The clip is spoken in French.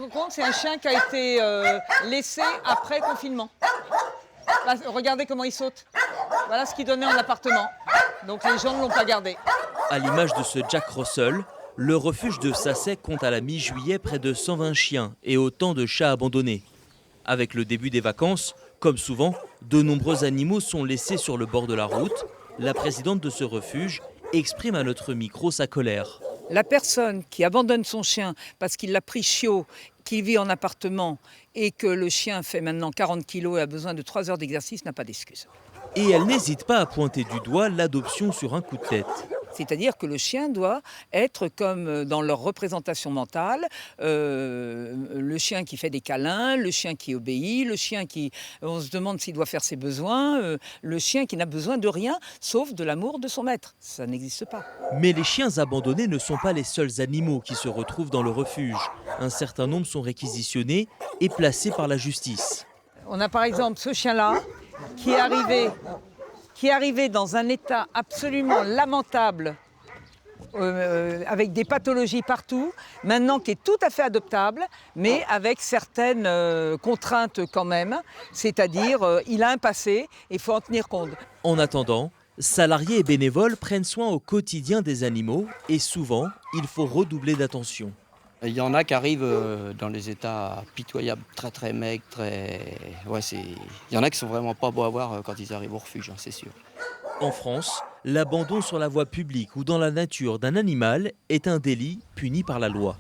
contre, c'est un chien qui a été laissé après confinement. Là, regardez comment il saute. Voilà ce qu'il donnait en appartement. Donc les gens ne l'ont pas gardé. À l'image de ce Jack Russell, le refuge de Sassay compte à la mi-juillet près de 120 chiens et autant de chats abandonnés. Avec le début des vacances, comme souvent, de nombreux animaux sont laissés sur le bord de la route. La présidente de ce refuge exprime à notre micro sa colère. La personne qui abandonne son chien parce qu'il l'a pris chiot, qui vit en appartement et que le chien fait maintenant 40 kilos et a besoin de 3 heures d'exercice n'a pas d'excuse. Et elle n'hésite pas à pointer du doigt l'adoption sur un coup de tête. C'est-à-dire que le chien doit être comme dans leur représentation mentale, le chien qui fait des câlins, le chien qui obéit, le chien qui, on se demande s'il doit faire ses besoins, le chien qui n'a besoin de rien sauf de l'amour de son maître. Ça n'existe pas. Mais les chiens abandonnés ne sont pas les seuls animaux qui se retrouvent dans le refuge. Un certain nombre sont réquisitionnés et placés par la justice. On a par exemple ce chien-là qui est arrivé dans un état absolument lamentable, avec des pathologies partout, maintenant qui est tout à fait adoptable, mais avec certaines contraintes quand même, c'est-à-dire il a un passé et il faut en tenir compte. En attendant, salariés et bénévoles prennent soin au quotidien des animaux et souvent, il faut redoubler d'attention. Il y en a qui arrivent dans des états pitoyables, très maigres, il y en a qui sont vraiment pas beaux à voir quand ils arrivent au refuge, hein, c'est sûr. En France, l'abandon sur la voie publique ou dans la nature d'un animal est un délit puni par la loi.